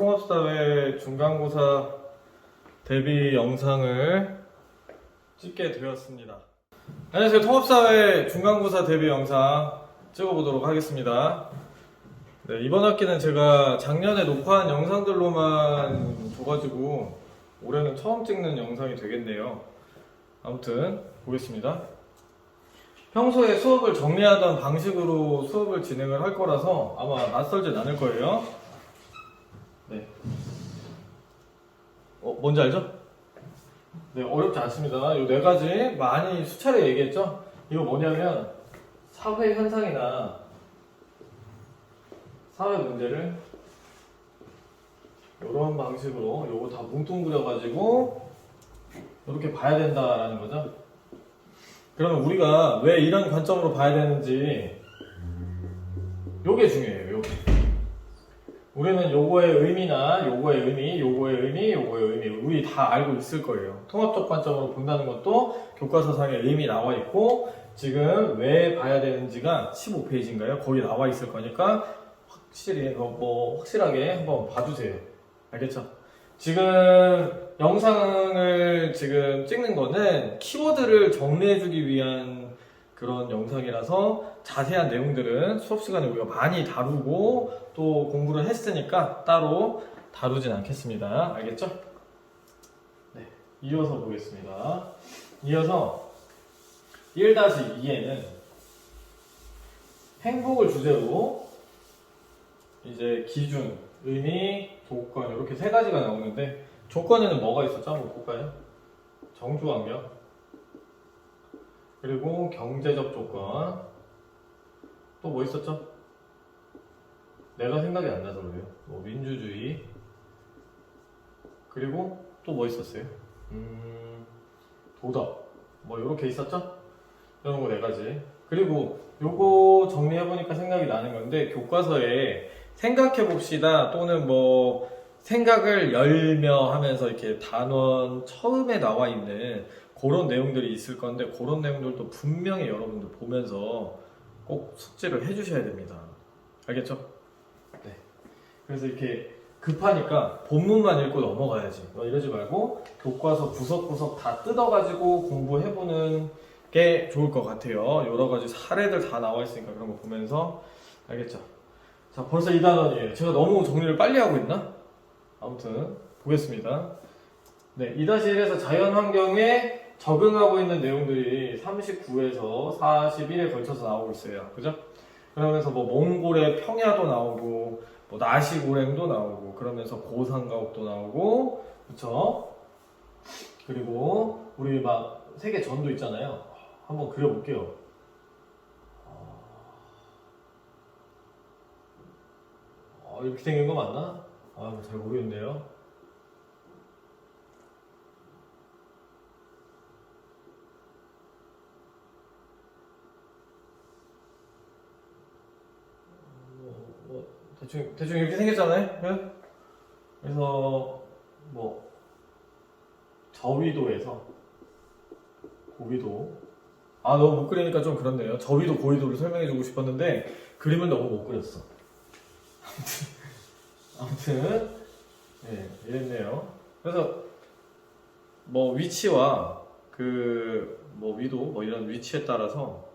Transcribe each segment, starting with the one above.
통합사회 중간고사 대비 영상을 찍게 되었습니다. 안녕하세요. 통합사회 중간고사 대비 영상 찍어보도록 하겠습니다. 네, 이번 학기는 제가 작년에 녹화한 영상들로만 줘가지고 올해는 처음 찍는 영상이 되겠네요. 아무튼 보겠습니다. 평소에 수업을 정리하던 방식으로 수업을 진행을 할 거라서 아마 낯설진 않을 거예요. 네. 뭔지 알죠? 네, 어렵지 않습니다. 이 네 가지 많이 수차례 얘기했죠? 이거 뭐냐면 사회 현상이나 사회 문제를 이런 방식으로 요거 다 뭉뚱그려가지고 이렇게 봐야 된다라는 거죠. 그러면 우리가 왜 이런 관점으로 봐야 되는지 요게 중요해요. 요게. 우리는 요거의 의미나 요거의 의미, 요거의 의미, 요거의 의미 우리 다 알고 있을 거예요. 통합적 관점으로 본다는 것도 교과서상에 의미 나와 있고 지금 왜 봐야 되는지가 15페이지인가요? 거기 나와 있을 거니까 확실하게 한번 봐주세요. 알겠죠? 지금 영상을 지금 찍는 거는 키워드를 정리해주기 위한 그런 영상이라서 자세한 내용들은 수업 시간에 우리가 많이 다루고 또 공부를 했으니까 따로 다루진 않겠습니다. 알겠죠? 네, 이어서 보겠습니다. 이어서 1-2에는 행복을 주제로 이제 기준, 의미, 조건 이렇게 세 가지가 나오는데 조건에는 뭐가 있었죠? 한번 볼까요? 정주환경 그리고 경제적 조건 또 뭐 있었죠? 내가 생각이 안 나서 그래요. 뭐 민주주의 그리고 또 뭐 있었어요? 도덕 뭐 이렇게 있었죠? 이런 거 네 가지. 그리고 요거 정리해보니까 생각이 나는 건데 교과서에 생각해봅시다 또는 뭐 생각을 열며 하면서 이렇게 단원 처음에 나와 있는 그런 내용들이 있을 건데 그런 내용들도 분명히 여러분들 보면서 꼭 숙제를 해주셔야 됩니다. 알겠죠? 네. 그래서 이렇게 급하니까 본문만 읽고 넘어가야지. 이러지 말고 교과서 구석구석 다 뜯어가지고 공부해보는 게 좋을 것 같아요. 여러 가지 사례들 다 나와 있으니까 그런 거 보면서 알겠죠? 자, 벌써 2단원이에요. 제가 너무 정리를 빨리 하고 있나? 아무튼 보겠습니다. 네, 2-1에서 자연환경에 적응하고 있는 내용들이 39에서 41에 걸쳐서 나오고 있어요. 그죠? 그러면서 뭐 몽골의 평야도 나오고 뭐 나시고랭도 나오고 그러면서 고산가옥도 나오고 그쵸? 그리고 우리 막 세계 전도 있잖아요. 한번 그려볼게요. 이렇게 생긴 거 맞나? 잘 모르겠네요. 대충 이렇게 생겼잖아요. 네? 그래서 뭐 저위도에서 고위도 너무 못 그리니까 좀 그렇네요. 저위도 고위도를 설명해주고 싶었는데 그림을 너무 못 그렸어. 아무튼 네, 이랬네요. 그래서 뭐 위치와 그 뭐 위도 뭐 이런 위치에 따라서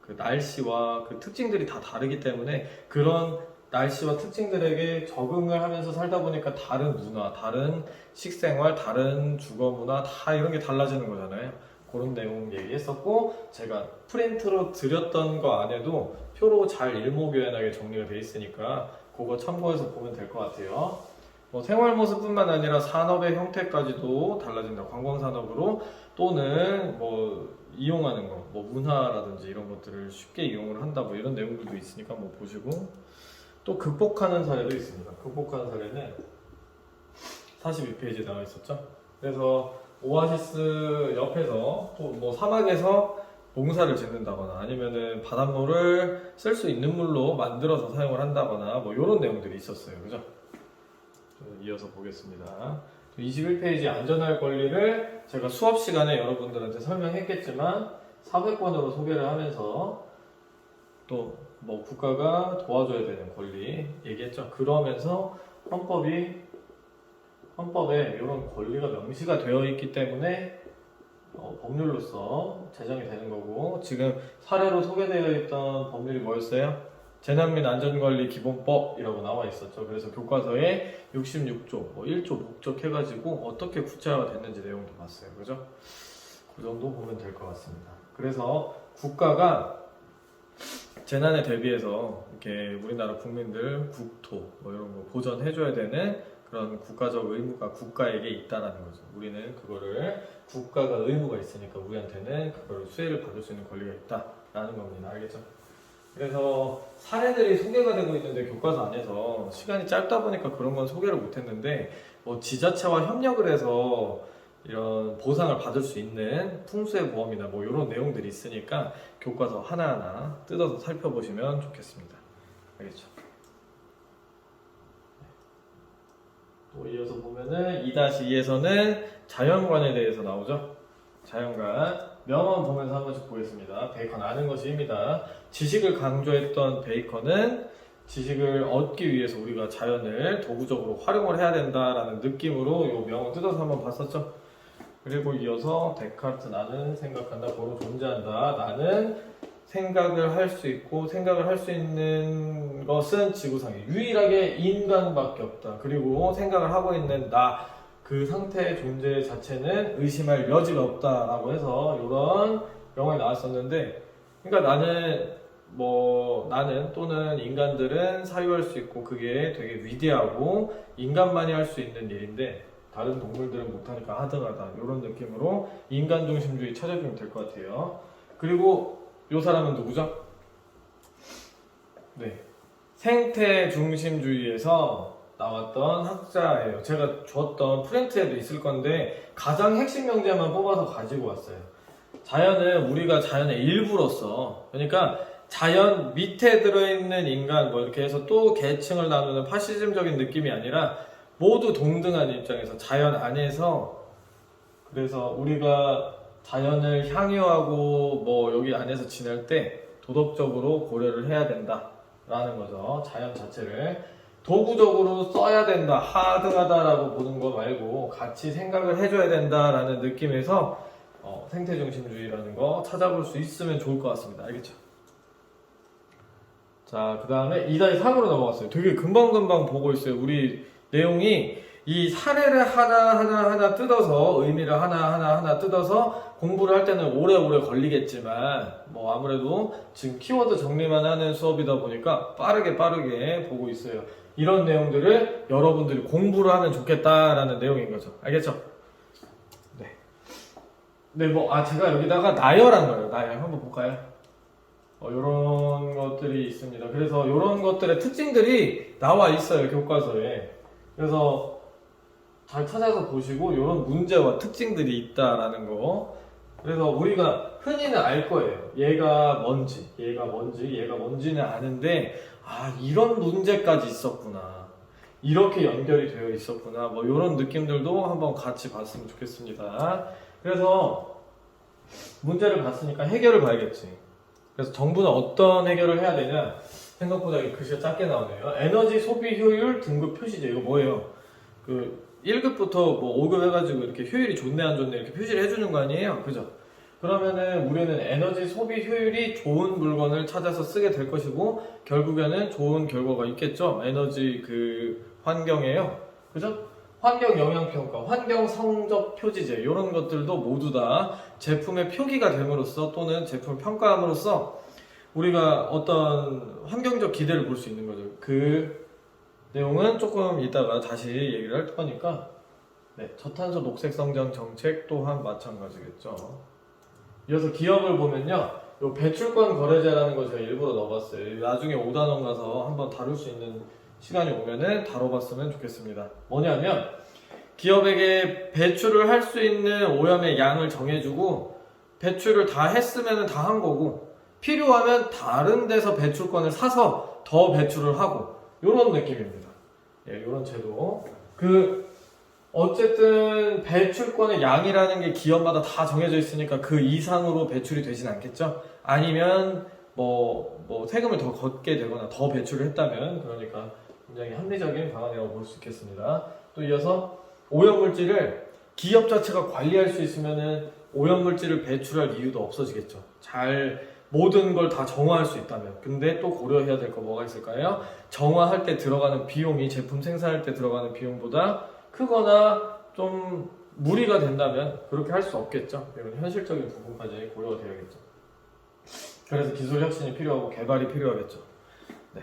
그 날씨와 그 특징들이 다 다르기 때문에 그런 날씨와 특징들에게 적응을 하면서 살다 보니까 다른 문화, 다른 식생활, 다른 주거 문화 다 이런 게 달라지는 거잖아요. 그런 내용 얘기했었고 제가 프린트로 드렸던 거 안에도 표로 잘 일목요연하게 정리가 돼 있으니까 그거 참고해서 보면 될 것 같아요. 뭐 생활 모습뿐만 아니라 산업의 형태까지도 달라진다. 관광산업으로 또는 뭐 이용하는 거, 뭐 문화라든지 이런 것들을 쉽게 이용을 한다. 뭐 이런 내용들도 있으니까 뭐 보시고 또 극복하는 사례도 있습니다. 극복하는 사례는 42페이지에 나와 있었죠. 그래서 오아시스 옆에서 또 뭐 사막에서 농사를 짓는다거나 아니면은 바닷물을 쓸 수 있는 물로 만들어서 사용을 한다거나 뭐 이런 내용들이 있었어요. 그죠? 이어서 보겠습니다. 21페이지 안전할 권리를 제가 수업 시간에 여러분들한테 설명했겠지만 사회권으로 소개를 하면서 또 뭐 국가가 도와줘야 되는 권리 얘기했죠. 그러면서 헌법이 헌법에 이런 권리가 명시가 되어 있기 때문에 법률로서 제정이 되는 거고, 지금 사례로 소개되어 있던 법률이 뭐였어요? 재난민 안전관리 기본법이라고 나와 있었죠. 그래서 교과서에 66조, 1조 목적해가지고 어떻게 구체화가 됐는지 내용도 봤어요. 그죠? 그 정도 보면 될 것 같습니다. 그래서 국가가 재난에 대비해서 이렇게 우리나라 국민들 국토 이런 거 보전해줘야 되는 그런 국가적 의무가 국가에게 있다라는 거죠. 우리는 그거를 국가가 의무가 있으니까 우리한테는 그걸 수혜를 받을 수 있는 권리가 있다라는 겁니다. 알겠죠? 그래서 사례들이 소개가 되고 있는데 교과서 안에서 시간이 짧다 보니까 그런 건 소개를 못했는데, 뭐 지자체와 협력을 해서 이런 보상을 받을 수 있는 풍수의 보험이나 뭐 이런 내용들이 있으니까 교과서 하나하나 뜯어서 살펴보시면 좋겠습니다. 알겠죠? 또 이어서 보면은 2-2에서는 자연관에 대해서 나오죠. 자연관 명언 보면서 한 번씩 보겠습니다. 베이컨 아는 것이 힘이다. 지식을 강조했던 베이컨은 지식을 얻기 위해서 우리가 자연을 도구적으로 활용을 해야 된다라는 느낌으로 이 명언 뜯어서 한번 봤었죠. 그리고 이어서 데카르트 나는 생각한다, 고로 존재한다. 나는 생각을 할 수 있고 생각을 할 수 있는 것은 지구상에 유일하게 인간밖에 없다. 그리고 생각을 하고 있는 나, 그 상태의 존재 자체는 의심할 여지가 없다라고 해서 이런 명언이 나왔었는데, 그러니까 나는 또는 인간들은 사유할 수 있고 그게 되게 위대하고 인간만이 할 수 있는 일인데 다른 동물들은 못하니까 하등하다, 이런 느낌으로 인간 중심주의 찾아주면 될 것 같아요. 그리고 이 사람은 누구죠? 네, 생태 중심주의에서 나왔던 학자예요. 제가 줬던 프린트에도 있을 건데 가장 핵심 명제만 뽑아서 가지고 왔어요. 자연은 우리가 자연의 일부로서, 그러니까 자연 밑에 들어있는 인간 뭐 이렇게 해서 또 계층을 나누는 파시즘적인 느낌이 아니라 모두 동등한 입장에서 자연 안에서, 그래서 우리가 자연을 향유하고 뭐 여기 안에서 지낼 때 도덕적으로 고려를 해야 된다라는 거죠. 자연 자체를 도구적으로 써야 된다, 하등하다라고 보는 거 말고 같이 생각을 해줘야 된다라는 느낌에서 생태중심주의라는 거 찾아볼 수 있으면 좋을 것 같습니다. 알겠죠? 자, 그 다음에 2-3으로 넘어갔어요. 되게 금방금방 보고 있어요. 우리 내용이 이 사례를 하나하나 뜯어서, 의미를 하나하나 뜯어서 공부를 할 때는 오래오래 걸리겠지만, 뭐 아무래도 지금 키워드 정리만 하는 수업이다 보니까 빠르게 보고 있어요. 이런 내용들을 여러분들이 공부를 하면 좋겠다라는 내용인 거죠. 알겠죠? 네. 네, 제가 여기다가 나열한 거예요. 나열. 한번 볼까요? 이런 것들이 있습니다. 그래서 이런 것들의 특징들이 나와 있어요, 교과서에. 그래서 잘 찾아서 보시고 이런 문제와 특징들이 있다라는 거. 그래서 우리가 흔히는 알 거예요. 얘가 뭔지는 아는데, 이런 문제까지 있었구나, 이렇게 연결이 되어 있었구나, 뭐 이런 느낌들도 한번 같이 봤으면 좋겠습니다. 그래서 문제를 봤으니까 해결을 봐야겠지. 그래서 정부는 어떤 해결을 해야 되냐? 생각보다 글씨가 작게 나오네요. 에너지 소비 효율 등급 표시제. 이거 뭐예요? 1급부터 5급 해가지고 이렇게 효율이 좋네 안 좋네 이렇게 표시를 해주는 거 아니에요? 그죠? 그러면은 우리는 에너지 소비 효율이 좋은 물건을 찾아서 쓰게 될 것이고 결국에는 좋은 결과가 있겠죠? 에너지 환경에요. 그죠? 환경 영향평가, 환경 성적 표지제, 이런 것들도 모두 다 제품의 표기가 됨으로써 또는 제품을 평가함으로써 우리가 어떤 환경적 기대를 볼 수 있는 거죠. 그 내용은 조금 이따가 다시 얘기를 할 거니까. 네, 저탄소 녹색 성장 정책 또한 마찬가지겠죠. 이어서 기업을 보면요, 요 배출권 거래제라는 거 제가 일부러 넣어봤어요. 나중에 5단원 가서 한번 다룰 수 있는 시간이 오면은 다뤄봤으면 좋겠습니다. 뭐냐면 기업에게 배출을 할 수 있는 오염의 양을 정해주고 배출을 다 했으면 다 한 거고 필요하면 다른 데서 배출권을 사서 더 배출을 하고, 요런 느낌입니다. 예, 요런 제도. 어쨌든 배출권의 양이라는 게 기업마다 다 정해져 있으니까 그 이상으로 배출이 되진 않겠죠? 아니면 세금을 더 걷게 되거나 더 배출을 했다면, 그러니까 굉장히 합리적인 방안이라고 볼 수 있겠습니다. 또 이어서 오염물질을 기업 자체가 관리할 수 있으면은 오염물질을 배출할 이유도 없어지겠죠. 모든 걸 다 정화할 수 있다면. 근데 또 고려해야 될 거 뭐가 있을까요? 정화할 때 들어가는 비용이 제품 생산할 때 들어가는 비용보다 크거나 좀 무리가 된다면 그렇게 할 수 없겠죠. 이런 현실적인 부분까지 고려가 돼야겠죠. 그래서 기술 혁신이 필요하고 개발이 필요하겠죠. 네.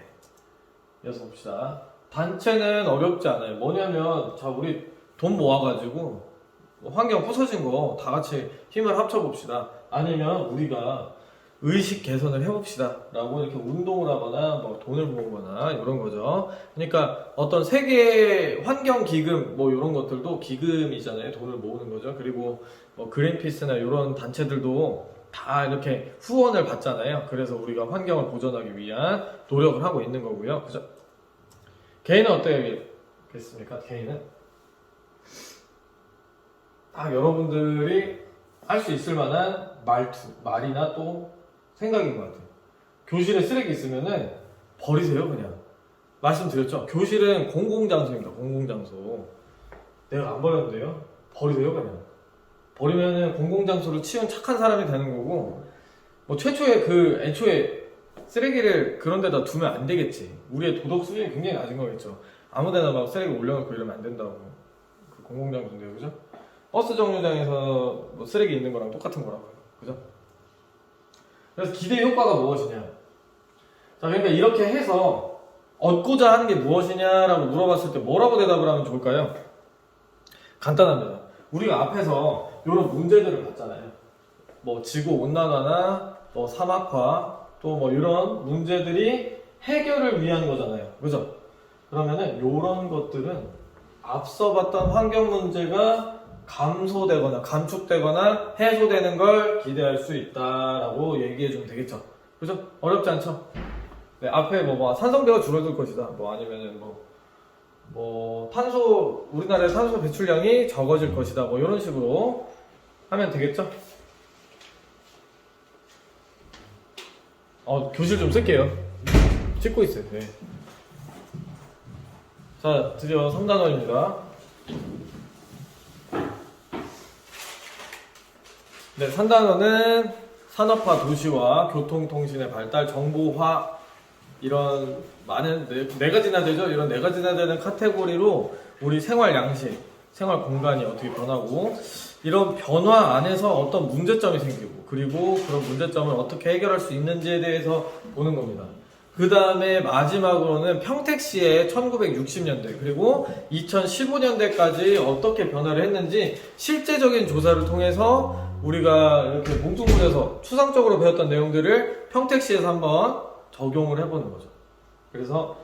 이어서 봅시다. 단체는 어렵지 않아요. 뭐냐면, 자, 우리 돈 모아가지고 환경 부서진 거 다 같이 힘을 합쳐봅시다. 아니면 우리가 의식 개선을 해봅시다 라고 이렇게 운동을 하거나 뭐 돈을 모으거나 이런 거죠. 그러니까 어떤 세계 환경 기금 뭐 이런 것들도 기금이잖아요. 돈을 모으는 거죠. 그리고 뭐 그린피스나 이런 단체들도 다 이렇게 후원을 받잖아요. 그래서 우리가 환경을 보존하기 위한 노력을 하고 있는 거고요. 그죠? 개인은 어떻겠습니까? 개인은 딱 여러분들이 할 수 있을 만한 말이나 또 생각인 것 같아요. 교실에 쓰레기 있으면은 버리세요, 그냥. 말씀드렸죠? 교실은 공공장소입니다, 공공장소. 내가 안 버렸는데요? 버리세요, 그냥. 버리면은 공공장소를 치운 착한 사람이 되는 거고, 뭐 애초에 쓰레기를 그런 데다 두면 안 되겠지. 우리의 도덕 수준이 굉장히 낮은 거겠죠. 아무 데나 막 쓰레기 올려놓고 이러면 안 된다고. 그 공공장소인데요, 그죠? 버스 정류장에서 뭐 쓰레기 있는 거랑 똑같은 거라고요. 그죠? 그래서 기대 효과가 무엇이냐? 자, 그러니까 이렇게 해서 얻고자 하는 게 무엇이냐라고 물어봤을 때 뭐라고 대답을 하면 좋을까요? 간단합니다. 우리가 앞에서 이런 문제들을 봤잖아요. 뭐 지구 온난화나 뭐 사막화 또 뭐 이런 문제들이 해결을 위한 거잖아요. 그죠? 그러면은 이런 것들은 앞서 봤던 환경 문제가 감소되거나 감축되거나 해소되는 걸 기대할 수 있다라고 얘기해 주면 되겠죠. 그죠? 어렵지 않죠? 네, 앞에 뭐 산성배가 줄어들 것이다. 뭐 아니면은 우리나라의 탄소 배출량이 적어질 것이다. 뭐 이런 식으로 하면 되겠죠? 교실 좀 쓸게요. 찍고 있어요. 네. 자, 드디어 3단원입니다. 네, 3단원은 산업화 도시와 교통통신의 발달, 정보화 이런 많은 네 가지나 되죠. 이런 네 가지나 되는 카테고리로 우리 생활 양식, 생활 공간이 어떻게 변하고 이런 변화 안에서 어떤 문제점이 생기고 그리고 그런 문제점을 어떻게 해결할 수 있는지에 대해서 보는 겁니다. 그 다음에 마지막으로는 평택시의 1960년대 그리고 2015년대까지 어떻게 변화를 했는지 실제적인 조사를 통해서 우리가 이렇게 뭉뚱그려서 추상적으로 배웠던 내용들을 평택시에서 한번 적용을 해보는 거죠. 그래서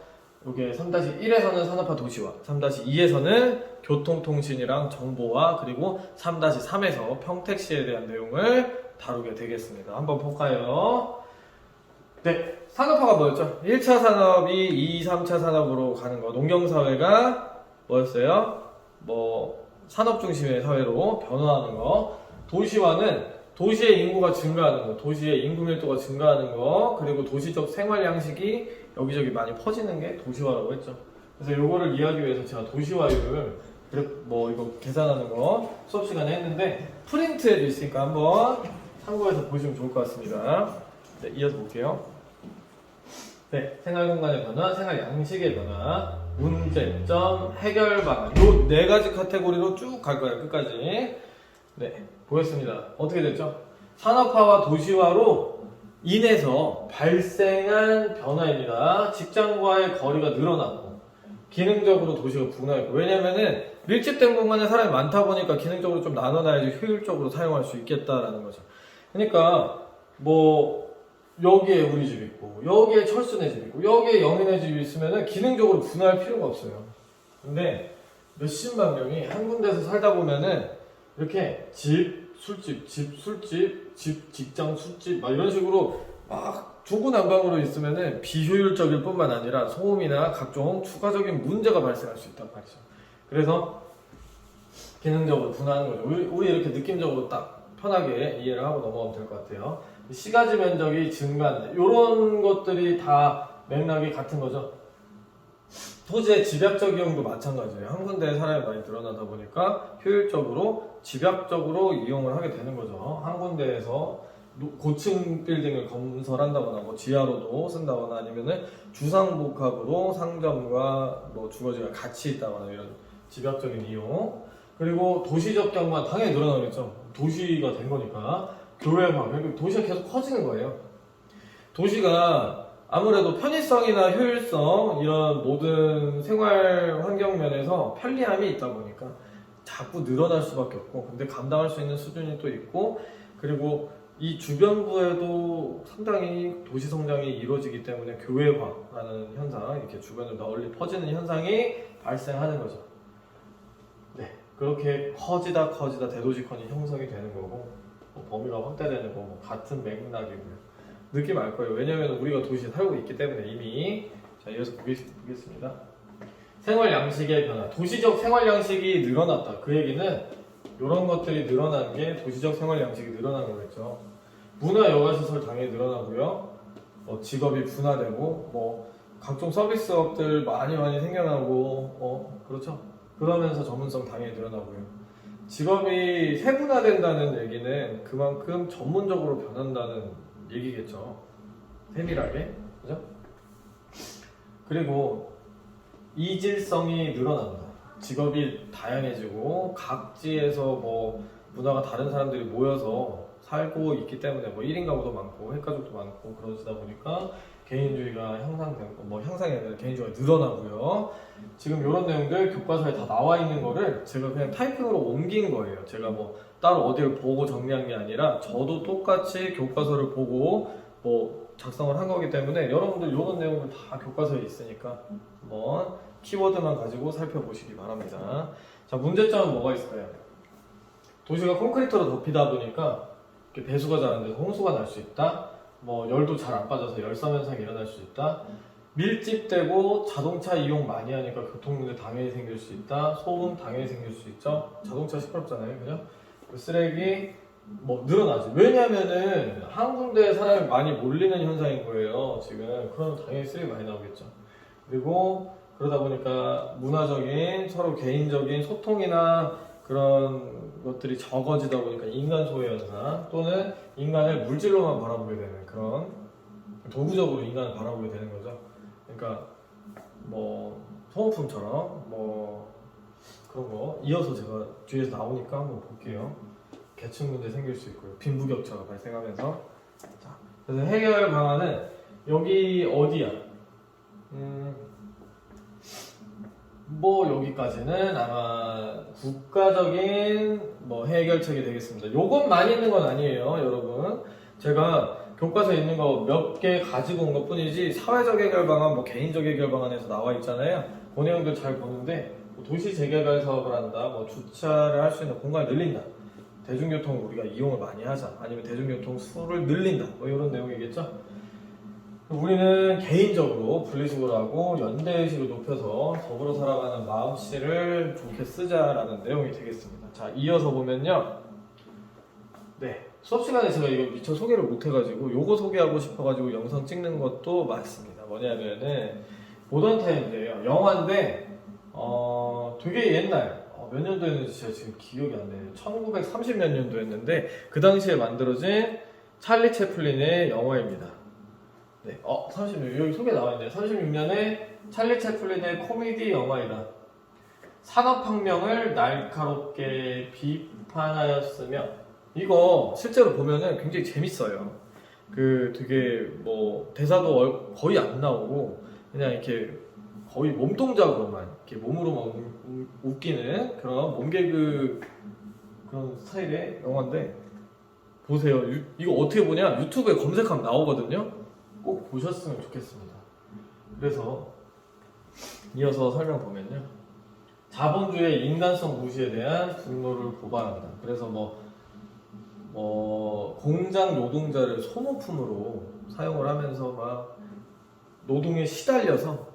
이게 3-1에서는 산업화 도시화, 3-2에서는 교통통신이랑 정보화, 그리고 3-3에서 평택시에 대한 내용을 다루게 되겠습니다. 한번 볼까요? 네, 산업화가 뭐였죠? 1차 산업이 2, 3차 산업으로 가는 거. 농경사회가 뭐였어요? 산업 중심의 사회로 변화하는 거. 도시화는 도시의 인구가 증가하는 거, 도시의 인구 밀도가 증가하는 거, 그리고 도시적 생활 양식이 여기저기 많이 퍼지는 게 도시화라고 했죠. 그래서 요거를 이해하기 위해서 제가 도시화율을 이거 계산하는 거 수업 시간에 했는데 프린트해도 있으니까 한번 참고해서 보시면 좋을 것 같습니다. 네, 이어서 볼게요. 네, 생활 공간의 변화, 생활 양식의 변화, 문제점, 해결 방안. 요 네 가지 카테고리로 쭉 갈 거예요, 끝까지. 네, 보겠습니다. 어떻게 됐죠? 산업화와 도시화로 인해서 발생한 변화입니다. 직장과의 거리가 늘어나고, 기능적으로 도시가 분화했고, 왜냐면은 밀집된 공간에 사람이 많다 보니까 기능적으로 좀 나눠놔야지 효율적으로 사용할 수 있겠다라는 거죠. 그러니까, 여기에 우리 집 있고, 여기에 철수네 집 있고, 여기에 영희네 집이 있으면은 기능적으로 분화할 필요가 없어요. 근데 몇십만 명이 한 군데서 살다 보면은 이렇게 집, 술집, 집, 직장, 술집, 막 이런 식으로 막 중구난방으로 있으면은 비효율적일 뿐만 아니라 소음이나 각종 추가적인 문제가 발생할 수 있단 말이죠. 그래서 기능적으로 분화하는 거죠. 우리 이렇게 느낌적으로 딱 편하게 이해를 하고 넘어가면 될 것 같아요. 시가지 면적이 증가한다. 이런 것들이 다 맥락이 같은 거죠. 토지의 집약적 이용도 마찬가지예요. 한 군데에 사람이 많이 늘어나다 보니까 효율적으로 집약적으로 이용을 하게 되는 거죠. 한 군데에서 고층 빌딩을 건설한다거나 뭐 지하로도 쓴다거나 아니면은 주상복합으로 상점과 뭐 주거지가 같이 있다거나 이런 집약적인 이용. 그리고 도시적 경관 당연히 늘어나겠죠. 도시가 된 거니까 교외화. 그러니까 도시가 계속 커지는 거예요. 도시가 아무래도 편의성이나 효율성 이런 모든 생활 환경 면에서 편리함이 있다 보니까 자꾸 늘어날 수밖에 없고, 근데 감당할 수 있는 수준이 또 있고, 그리고 이 주변부에도 상당히 도시 성장이 이루어지기 때문에 교외화라는 현상, 이렇게 주변으로 널리 퍼지는 현상이 발생하는 거죠. 네, 그렇게 커지다 대도시권이 형성이 되는 거고, 뭐 범위가 확대되는 거 뭐 같은 맥락이고요. 느낌 알 거예요. 왜냐면 우리가 도시에 살고 있기 때문에 이미. 자, 이어서 보겠습니다. 생활 양식의 변화. 도시적 생활 양식이 늘어났다. 그 얘기는 이런 것들이 늘어난 게 도시적 생활 양식이 늘어난 거겠죠. 문화 여가시설 당연히 늘어나고요. 직업이 분화되고 뭐 각종 서비스업들 많이 생겨나고 그렇죠. 그러면서 전문성 당연히 늘어나고요. 직업이 세분화된다는 얘기는 그만큼 전문적으로 변한다는 얘기겠죠. 세밀하게. 그죠? 그리고 이질성이 늘어납니다. 직업이 다양해지고 각지에서 뭐 문화가 다른 사람들이 모여서 살고 있기 때문에 뭐 1인 가구도 많고 핵가족도 많고 그러시다 보니까 개인주의가 향상되고 뭐 향상이 아니라 개인주의가 늘어나고요. 지금 이런 내용들 교과서에 다 나와 있는 거를 제가 그냥 타이핑으로 옮긴 거예요. 제가 뭐 따로 어디를 보고 정리한 게 아니라 저도 똑같이 교과서를 보고 뭐 작성을 한 거기 때문에 여러분들 이런 내용들 다 교과서에 있으니까 한번 키워드만 가지고 살펴보시기 바랍니다. 자, 문제점은 뭐가 있을까요? 도시가 콘크리트로 덮이다 보니까 배수가 잘 안 돼서 홍수가 날 수 있다. 뭐 열도 잘 안 빠져서 열섬 현상이 일어날 수 있다. 밀집되고 자동차 이용 많이 하니까 교통문제 당연히 생길 수 있다. 소음 당연히 생길 수 있죠. 자동차 시끄럽잖아요, 그죠? 쓰레기 뭐 늘어나지. 왜냐면은 한 군데에 사람이 많이 몰리는 현상인 거예요. 지금 그럼 당연히 쓰레기 많이 나오겠죠. 그리고 그러다 보니까 문화적인 서로 개인적인 소통이나 그런 것들이 적어지다 보니까 인간 소외 현상 또는 인간을 물질로만 바라보게 되는 그런 도구적으로 인간을 바라보게 되는 거죠. 그러니까 뭐 소모품처럼 뭐 그런 거 이어서 제가 뒤에서 나오니까 한번 볼게요. 계층 문제 생길 수 있고요. 빈부격차가 발생하면서. 자, 그래서 해결 방안은 여기 어디야? 뭐 여기까지는 아마 국가적인 뭐 해결책이 되겠습니다. 요것만 있는 건 아니에요, 여러분. 제가 교과서에 있는 거 몇 개 가지고 온 것 뿐이지 사회적 해결 방안, 뭐 개인적 해결 방안에서 나와 있잖아요. 그 내용들 잘 보는데 뭐 도시 재개발 사업을 한다, 뭐 주차를 할 수 있는 공간을 늘린다, 대중교통을 우리가 이용을 많이 하자, 아니면 대중교통 수를 늘린다, 뭐 이런 내용이겠죠. 우리는 개인적으로 분리수거를 하고 연대의식을 높여서 더불어 살아가는 마음씨를 좋게 쓰자라는 내용이 되겠습니다. 자, 이어서 보면요. 네, 수업 시간에 제가 이거 미처 소개를 못 해가지고 요거 소개하고 싶어가지고 영상 찍는 것도 맞습니다. 뭐냐면은 모던 타임즈예요. 영화인데 되게 옛날 몇 년도였는지 제가 지금 기억이 안 나요. 1930 몇 년도였는데 그 당시에 만들어진 찰리 채플린의 영화입니다. 네, 36 여기 소개 나와 있네요. 36년에 찰리 채플린의 코미디 영화이다. 산업혁명을 날카롭게 비판하였으며 이거 실제로 보면은 굉장히 재밌어요. 그 되게 뭐 대사도 거의 안 나오고 그냥 이렇게 거의 몸동작으로만 이렇게 몸으로만 웃기는 그런 몸개그 그런 스타일의 영화인데 보세요. 이거 어떻게 보냐? 유튜브에 검색하면 나오거든요. 꼭 보셨으면 좋겠습니다. 그래서 이어서 설명 보면요. 자본주의의 인간성 무시에 대한 분노를 고발합니다. 그래서 뭐 공장 노동자를 소모품으로 사용을 하면서 막 노동에 시달려서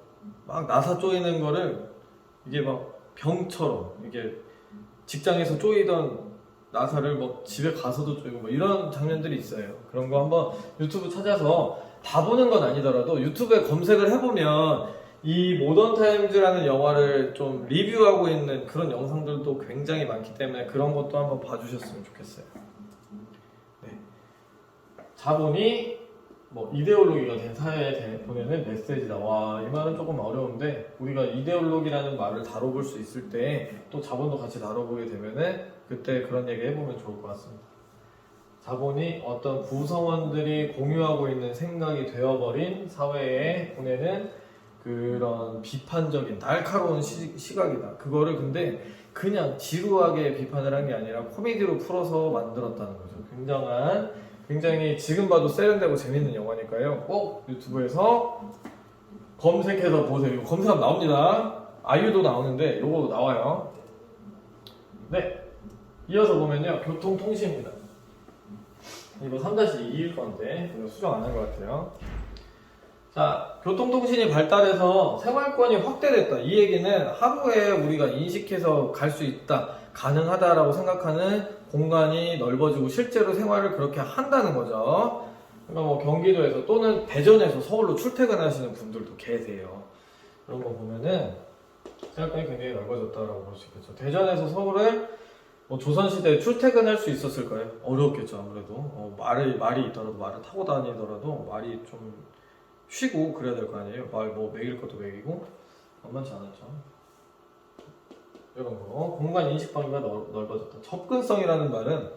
막 나사 쪼이는 거를 이게 막 병처럼 이게 직장에서 쪼이던 나사를 뭐 집에 가서도 쪼이고 뭐 이런 장면들이 있어요. 그런 거 한번 유튜브 찾아서 다 보는 건 아니더라도 유튜브에 검색을 해보면 이 모던 타임즈라는 영화를 좀 리뷰하고 있는 그런 영상들도 굉장히 많기 때문에 그런 것도 한번 봐주셨으면 좋겠어요. 네. 자본이 뭐 이데올로기가 된 사회에 보내는 메시지다. 와, 이 말은 조금 어려운데 우리가 이데올로기라는 말을 다뤄볼 수 있을 때 또 자본도 같이 다뤄보게 되면은 그때 그런 얘기 해보면 좋을 것 같습니다. 자본이 어떤 구성원들이 공유하고 있는 생각이 되어버린 사회에 보내는 그런 비판적인 날카로운 시각이다. 그거를 근데 그냥 지루하게 비판을 한 게 아니라 코미디로 풀어서 만들었다는 거죠. 굉장히 지금 봐도 세련되고 재밌는 영화니까요. 꼭 유튜브에서 검색해서 보세요. 검색하면 나옵니다. 아이유도 나오는데 요거 나와요. 네, 이어서 보면요. 교통통신입니다. 이거 3-2일 건데 이거 수정 안 한 것 같아요. 자, 교통통신이 발달해서 생활권이 확대됐다. 이 얘기는 하루에 우리가 인식해서 갈 수 있다, 가능하다라고 생각하는 공간이 넓어지고 실제로 생활을 그렇게 한다는 거죠. 그러니까 뭐 경기도에서 또는 대전에서 서울로 출퇴근하시는 분들도 계세요. 그런 거 보면은 생활권이 굉장히 넓어졌다라고 볼 수 있겠죠. 대전에서 서울을 뭐 조선시대에 출퇴근할 수 있었을까요? 어려웠겠죠. 아무래도 말이 있더라도 말을 타고 다니더라도 말이 좀 쉬고 그래야 될 거 아니에요. 말 뭐 먹일 것도 먹이고 만만치 않았죠. 이런 거 공간 인식 범위가 넓어졌다. 접근성이라는 말은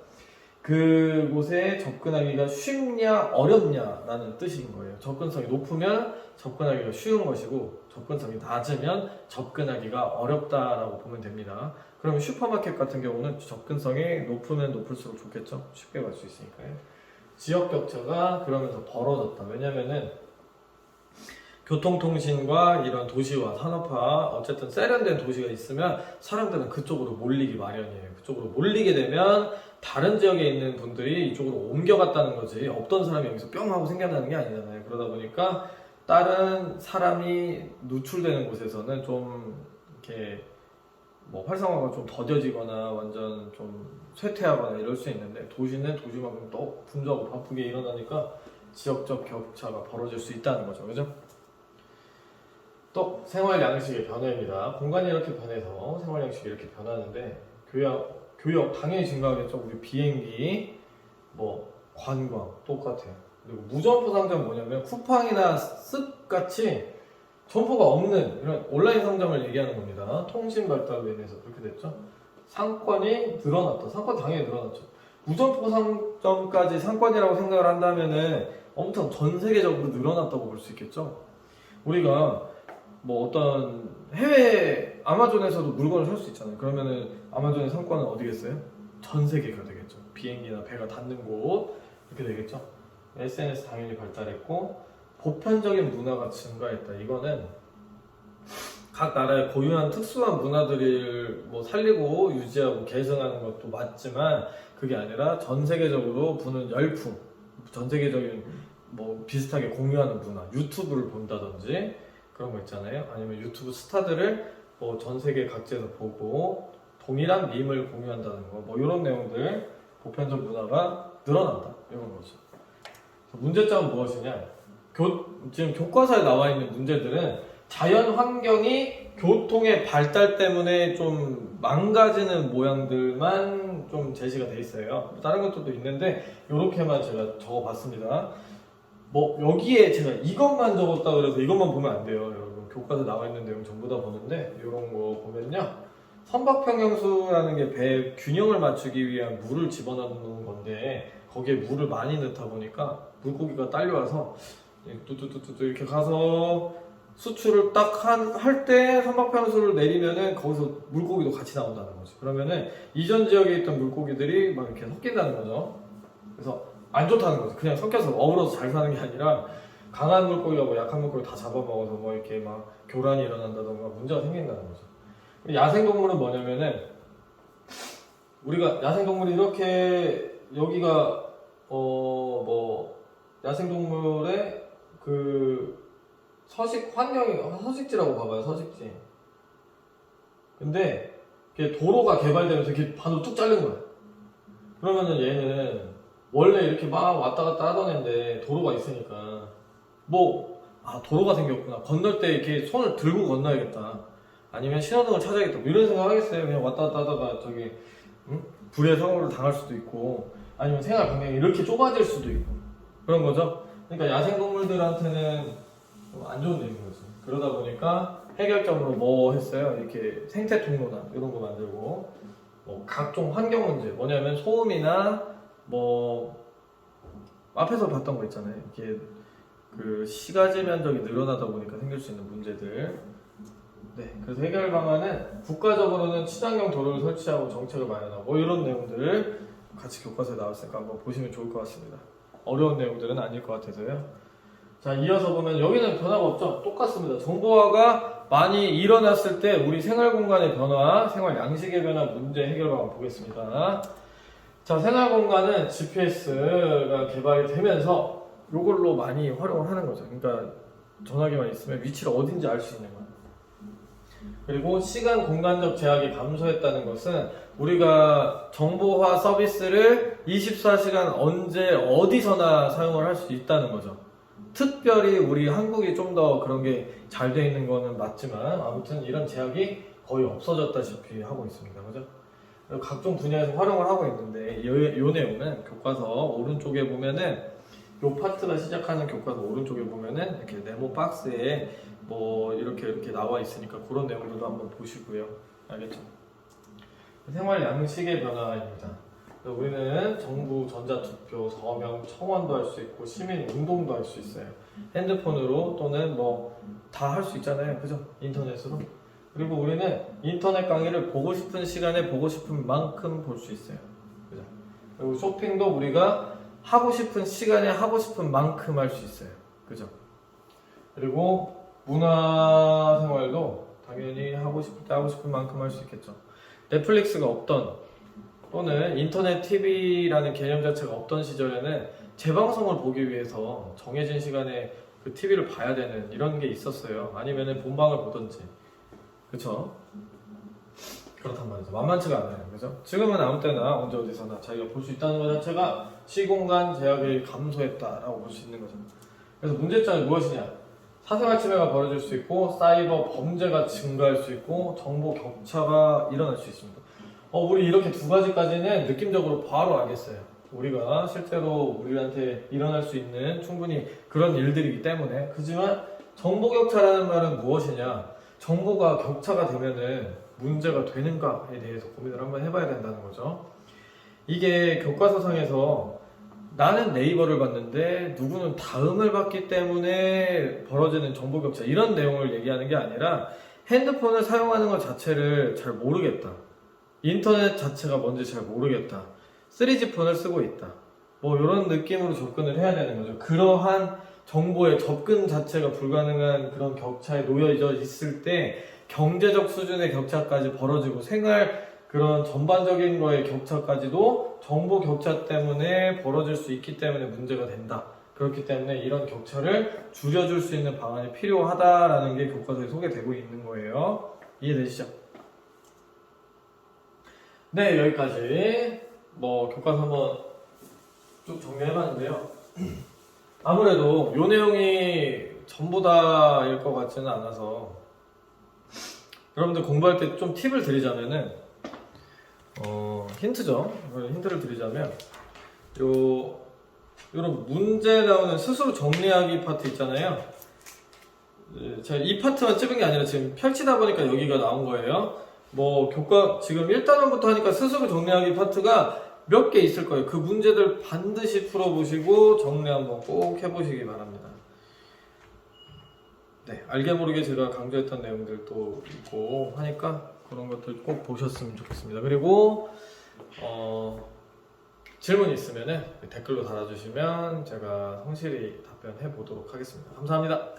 그곳에 접근하기가 쉽냐 어렵냐라는 뜻인 거예요. 접근성이 높으면 접근하기가 쉬운 것이고 접근성이 낮으면 접근하기가 어렵다라고 보면 됩니다. 그러면 슈퍼마켓 같은 경우는 접근성이 높으면 높을수록 좋겠죠. 쉽게 갈 수 있으니까요. 지역 격차가 그러면서 벌어졌다. 왜냐면은 교통통신과 이런 도시화, 산업화, 어쨌든 세련된 도시가 있으면 사람들은 그쪽으로 몰리기 마련이에요. 그쪽으로 몰리게 되면 다른 지역에 있는 분들이 이쪽으로 옮겨갔다는 거지 없던 사람이 여기서 뿅 하고 생겨나는 게 아니잖아요. 그러다 보니까 다른 사람이 누출되는 곳에서는 좀 이렇게 뭐 활성화가 좀 더뎌지거나 완전 좀 쇠퇴하거나 이럴 수 있는데 도시는 도시만큼 또 분주하고 바쁘게 일어나니까 지역적 격차가 벌어질 수 있다는 거죠. 그죠? 또 생활 양식의 변화입니다. 공간이 이렇게 변해서 생활 양식이 이렇게 변하는데 교역 당연히 증가하겠죠. 우리 비행기, 뭐 관광 똑같아요. 그리고 무점포 상점은 뭐냐면 쿠팡이나 쓱 같이 점포가 없는 이런 온라인 상점을 얘기하는 겁니다. 통신 발달로 인해서 그렇게 됐죠. 상권이 늘어났다. 상권 당연히 늘어났죠. 무점포 상점까지 상권이라고 생각을 한다면은 엄청 전 세계적으로 늘어났다고 볼 수 있겠죠. 우리가 뭐 어떤 해외 아마존에서도 물건을 살 수 있잖아요. 그러면은 아마존의 상권은 어디겠어요? 전 세계가 되겠죠. 비행기나 배가 닿는 곳 이렇게 되겠죠. SNS 당연히 발달했고 보편적인 문화가 증가했다. 이거는 각 나라의 고유한 특수한 문화들을 뭐 살리고 유지하고 계승하는 것도 맞지만 그게 아니라 전 세계적으로 부는 열풍, 전 세계적인 뭐 비슷하게 공유하는 문화, 유튜브를 본다든지 그런 거 있잖아요. 아니면 유튜브 스타들을 뭐 전 세계 각지에서 보고 동일한 밈을 공유한다는 거, 뭐 이런 내용들 보편적 문화가 늘어난다 이런 거죠. 문제점은 무엇이냐? 지금 교과서에 나와 있는 문제들은 자연 환경이 교통의 발달 때문에 좀 망가지는 모양들만 좀 제시가 돼 있어요. 다른 것들도 있는데 이렇게만 제가 적어봤습니다. 뭐 여기에 제가 이것만 적었다 그래서 이것만 보면 안 돼요. 여러분 교과서에 나와 있는 내용 전부 다 보는데 이런 거 보면요. 선박평형수라는 게 배의 균형을 맞추기 위한 물을 집어넣는 건데 거기에 물을 많이 넣다 보니까 물고기가 딸려와서 뚜뚜뚜뚜 이렇게 가서 수출을 딱 할 때 선박평수를 내리면은 거기서 물고기도 같이 나온다는 거죠. 그러면은 이전 지역에 있던 물고기들이 막 이렇게 섞인다는 거죠. 그래서 안 좋다는 거죠. 그냥 섞여서 어우러서 잘 사는 게 아니라 강한 물고기가 뭐 약한 물고기 다 잡아먹어서 뭐 이렇게 막 교란이 일어난다던가 문제가 생긴다는 거죠. 야생동물은 뭐냐면은 우리가 야생동물이 이렇게 여기가 뭐 야생동물의 그 서식 환경이 서식지라고 봐봐요. 서식지. 근데 도로가 개발되면서 이렇게 반으로 뚝 자른 거야. 그러면은 얘는 원래 이렇게 막 왔다 갔다 하던 애인데 도로가 있으니까 뭐 아, 도로가 생겼구나. 건널 때 이렇게 손을 들고 건너야겠다. 아니면 신호등을 찾아야겠다. 뭐 이런 생각 하겠어요. 그냥 왔다 갔다 하다가 저기 불의 사고를 당할 수도 있고, 아니면 생활 반경이 이렇게 좁아질 수도 있고 그런 거죠. 그러니까 야생동물들한테는 좀 안 좋은 내용인 거죠. 그러다 보니까 해결점으로 뭐 했어요? 이렇게 생태 통로나 이런 거 만들고, 뭐 각종 환경 문제, 뭐냐면 소음이나 뭐 앞에서 봤던 거 있잖아요. 이렇게 그 시가지 면적이 늘어나다 보니까 생길 수 있는 문제들. 네, 그래서 해결 방안은 국가적으로는 친환경 도로를 설치하고 정책을 마련하고 뭐 이런 내용들 같이 교과서에 나왔으니까 한번 보시면 좋을 것 같습니다. 어려운 내용들은 아닐 것 같아서요. 자, 이어서 보면 여기는 변화가 없죠? 똑같습니다. 정보화가 많이 일어났을 때 우리 생활 공간의 변화, 생활 양식의 변화, 문제 해결 방안 보겠습니다. 자, 생활 공간은 GPS가 개발이 되면서 이걸로 많이 활용을 하는 거죠. 그러니까 전화기만 있으면 위치를 어딘지 알 수 있는 거예요. 그리고 시간 공간적 제약이 감소했다는 것은 우리가 정보화 서비스를 24시간 언제 어디서나 사용을 할 수 있다는 거죠. 특별히 우리 한국이 좀 더 그런 게 잘 돼 있는 거는 맞지만 아무튼 이런 제약이 거의 없어졌다시피 하고 있습니다. 그죠? 각종 분야에서 활용을 하고 있는데 요 내용은 교과서 오른쪽에 보면은 요 파트가 시작하는 교과서 오른쪽에 보면은 이렇게 네모 박스에 뭐 이렇게 나와 있으니까 그런 내용들도 한번 보시고요. 알겠죠? 생활 양식의 변화입니다. 우리는 정부 전자투표, 서명, 청원도 할 수 있고 시민 운동도 할 수 있어요. 핸드폰으로 또는 뭐 다 할 수 있잖아요. 그죠? 인터넷으로. 그리고 우리는 인터넷 강의를 보고 싶은 시간에 보고 싶은 만큼 볼 수 있어요. 그죠? 그리고 쇼핑도 우리가 하고 싶은 시간에 하고 싶은 만큼 할 수 있어요. 그죠? 그리고 문화생활도 당연히 하고 싶을 때 하고 싶은 만큼 할 수 있겠죠. 넷플릭스가 없던 또는 인터넷 TV라는 개념 자체가 없던 시절에는 재방송을 보기 위해서 정해진 시간에 그 TV를 봐야 되는 이런 게 있었어요. 아니면은 본방을 보던지. 그쵸? 그렇단 말이죠. 만만치가 않아요. 그죠? 지금은 아무 때나 언제 어디서나 자기가 볼 수 있다는 것 자체가 시공간 제약이 감소했다라고 볼 수 있는 거죠. 그래서 문제점이 무엇이냐? 사생활 침해가 벌어질 수 있고 사이버 범죄가 증가할 수 있고 정보 격차가 일어날 수 있습니다. 우리 이렇게 두 가지까지는 느낌적으로 바로 알겠어요. 우리가 실제로 우리한테 일어날 수 있는 충분히 그런 일들이기 때문에. 하지만 정보 격차라는 말은 무엇이냐? 정보가 격차가 되면은 문제가 되는가에 대해서 고민을 한번 해봐야 된다는 거죠. 이게 교과서상에서 나는 네이버를 봤는데 누구는 다음을 봤기 때문에 벌어지는 정보 격차 이런 내용을 얘기하는 게 아니라 핸드폰을 사용하는 것 자체를 잘 모르겠다. 인터넷 자체가 뭔지 잘 모르겠다. 3G 폰을 쓰고 있다. 뭐 이런 느낌으로 접근을 해야 되는 거죠. 그러한 정보의 접근 자체가 불가능한 그런 격차에 놓여져 있을 때 경제적 수준의 격차까지 벌어지고 생활 그런 전반적인 거의 격차까지도 정보 격차 때문에 벌어질 수 있기 때문에 문제가 된다. 그렇기 때문에 이런 격차를 줄여줄 수 있는 방안이 필요하다라는 게 교과서에 소개되고 있는 거예요. 이해되시죠? 네, 여기까지 뭐 교과서 한번 쭉 정리해봤는데요. 아무래도 요 내용이 전부 다일 것 같지는 않아서 여러분들 공부할 때 좀 팁을 드리자면은 힌트죠. 힌트를 드리자면 요런 문제 나오는 스스로 정리하기 파트 있잖아요. 제가 이 파트만 찍은 게 아니라 지금 펼치다 보니까 여기가 나온 거예요. 뭐 교과 지금 1단원부터 하니까 스스로 정리하기 파트가 몇 개 있을 거예요. 그 문제들 반드시 풀어보시고 정리 한번 꼭 해보시기 바랍니다. 네, 알게 모르게 제가 강조했던 내용들도 있고 하니까 그런 것들 꼭 보셨으면 좋겠습니다. 그리고 질문 있으면 댓글로 달아주시면 제가 성실히 답변해 보도록 하겠습니다. 감사합니다.